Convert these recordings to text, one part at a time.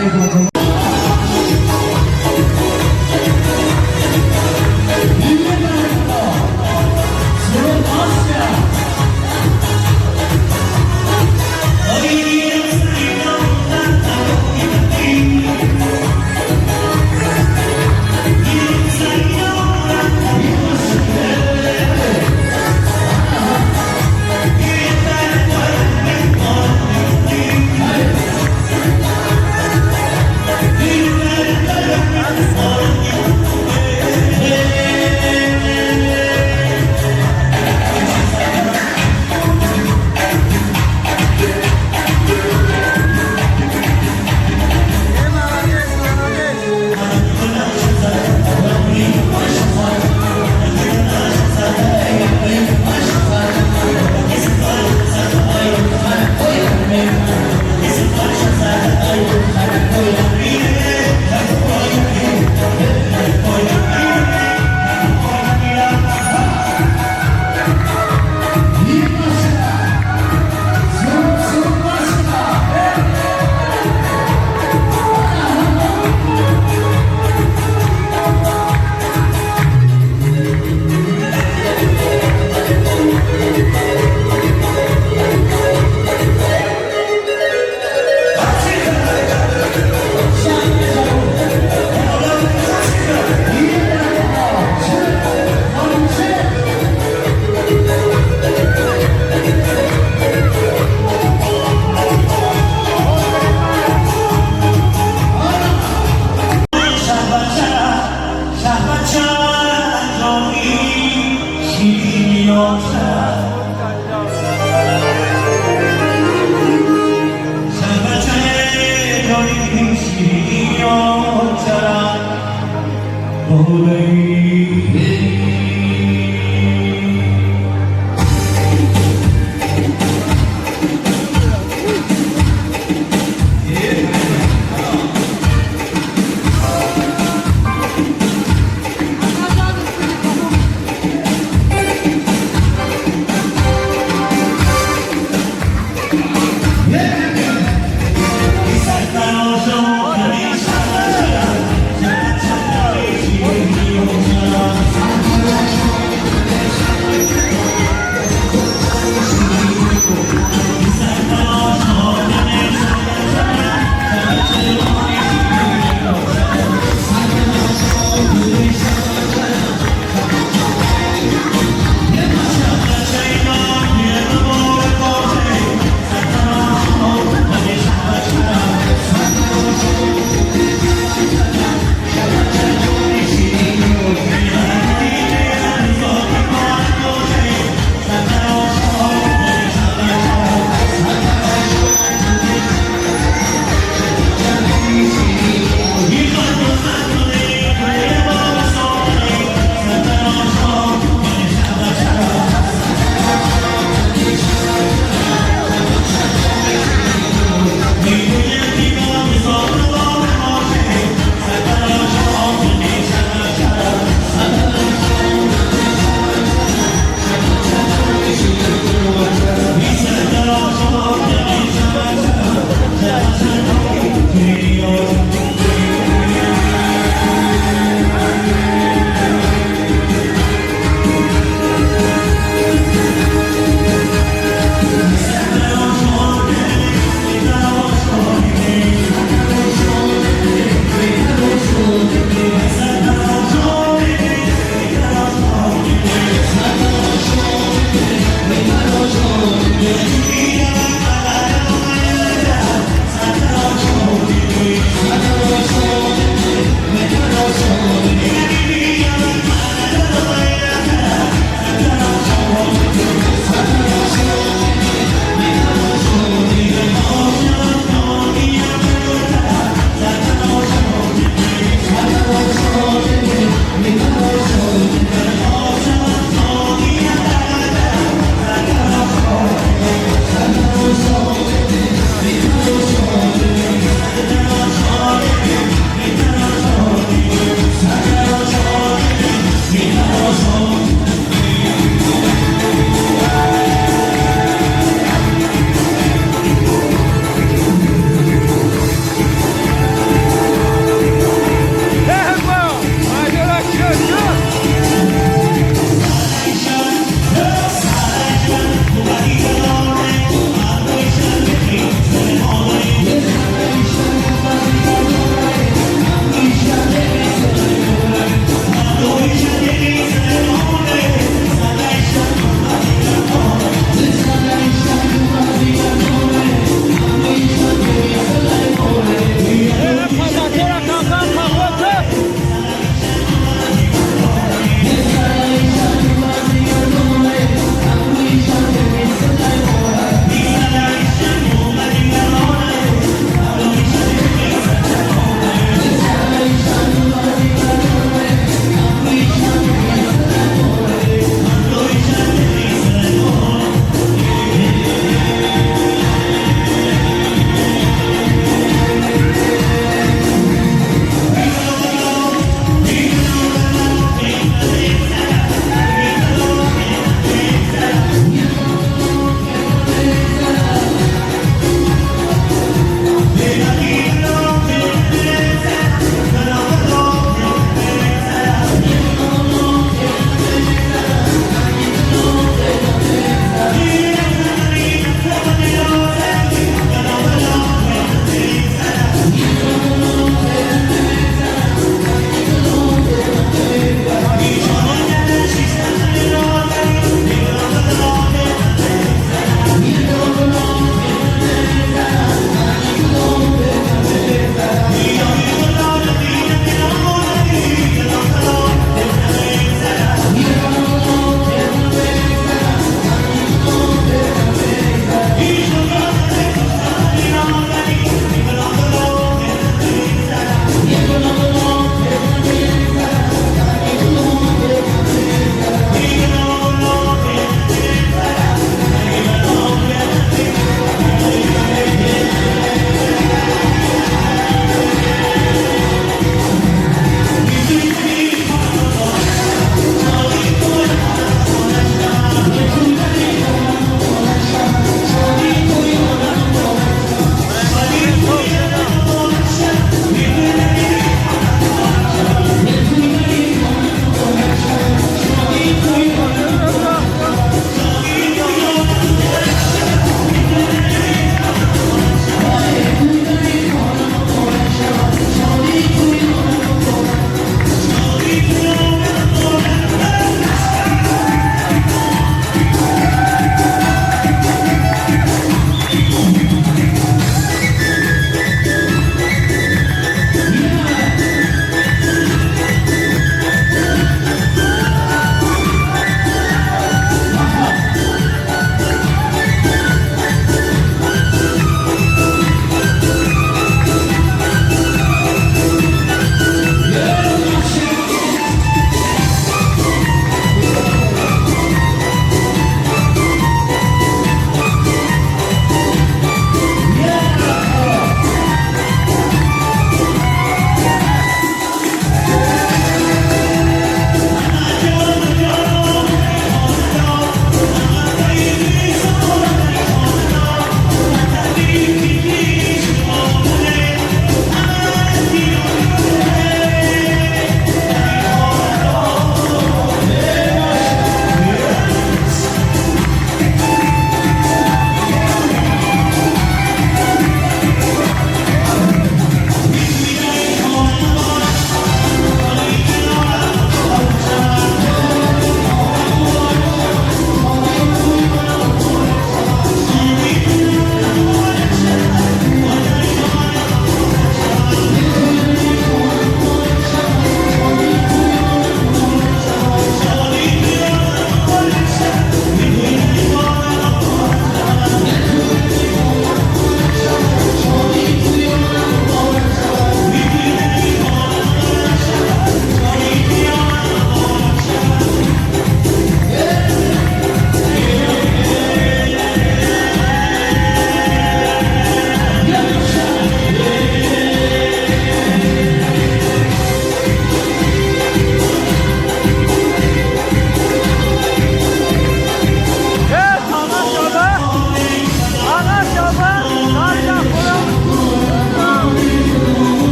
Thank you.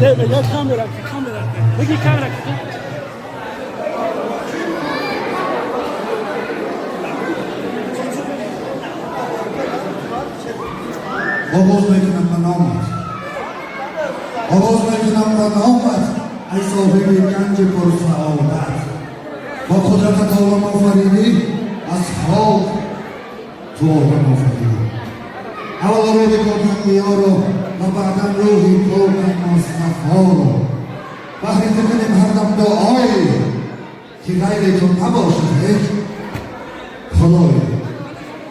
Devre gel kamera. Peki kamera. آواز میکنم من آمد آواز میکنم من آمد ای صاحب گنج پر سعادت با قدرت عالم آفریدی از خاک تو عالم آفریدی اولا رو بکردن بیارو و بعدا روحی پرد مصطفا رو وقتی بکنیم هر دم دعایی که غیر تو نباشد هیچ خدای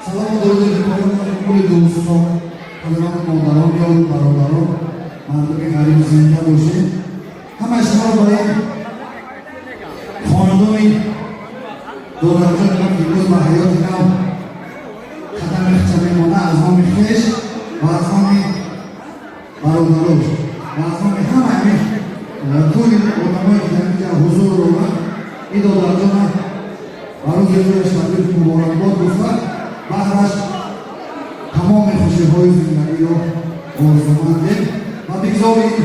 سلام و درود میکنم کل دوستان حضرات مادران یا برادران مردم غریب زنده باشید همه شما رو برای خاندان دولتان که امروز به حیات نو قدم اخچه میمانه از نام خویش و از نام برادراش و از نام همه طول آدمایی که در اینجا حضور رو این دولتان برای جزوش تبریک مبارکباد گفتن بعدش تمام خوشی‌های زندگی رو آرزومندیم و بگذارید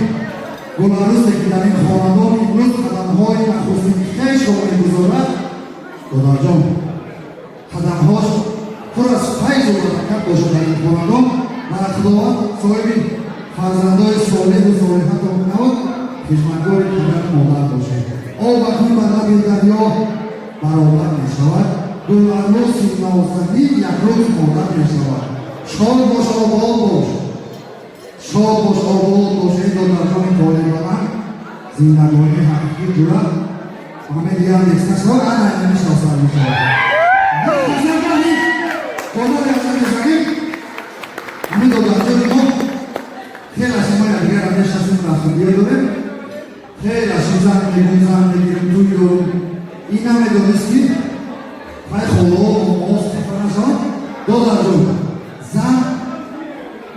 گلعروسی که در این خاندان امروز قدم‌های نخستین خویش رو می‌گذارد دادر جان قدم‌هاش پر از فیض و برکت باشد در این خاندان و خداوند صاحب فرزندای صالح و صالحات و نود خدمتگار پدر مادر باشد آب اکنون بر لب دریا برابر می‌شود گلعروسی نازنین یک روز مادر می‌شود شاد باش آباد باش شاد باش آباد باش این دادرجان طالبان زندگانی حقیقی جورد همه دیگر نیستش رو انا نمیشناسن میشود نه حسن کنید کامل حسن بزنید همین دادرجان ما خیلی از شما دیگر هم نشناسیم رفتاریه داره خیلی از این زن میگیریم توی رو این هم دانستی خواهی خواه و ماست فرنسان دادرجان زن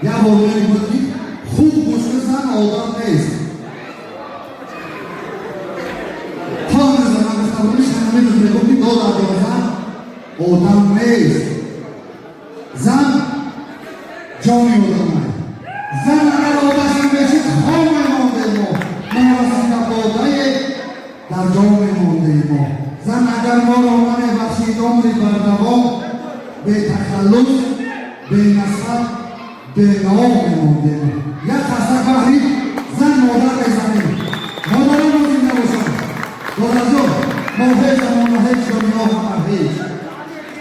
یا باقی بودی خوب باشه زن آدم نیست تا میزنم بستمونیش همه میزنه گفتی دادرجان زن آدم نیست زن جانی آدم نیست زن اگر آدشن بشید خام مانده ما نرسید بادای در جام مانده ما زن اگر ما را من بخشید عمری بردوام به تخلص به نسب به نام میمونده یک خسته قهری زن مادر بزنیم مادران رو زنده باشن دادرجان ما هیچ زمان و هیچ دنیا همه هیچ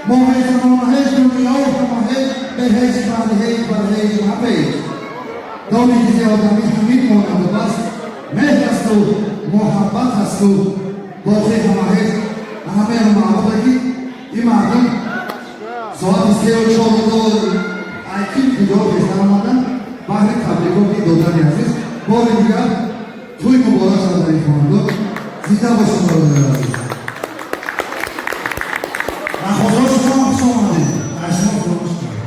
ما هیچ زمان و هیچ دنیا همه هیچ به هیچ بر هیچ همه هیچ دامی که آدمی همین مانده بس مهر است و محبت است و باقی همه هیچ همه محبتی این مردم ساعت 3:14 ایکین کجا بهتر آمدن بحر تبلیغاتی دادن عزیز بار دیگر توی مبارک شد در این خاندان زنده باشید برادر عزیز من خدا شما هم شما آمدید شما فراموش کنید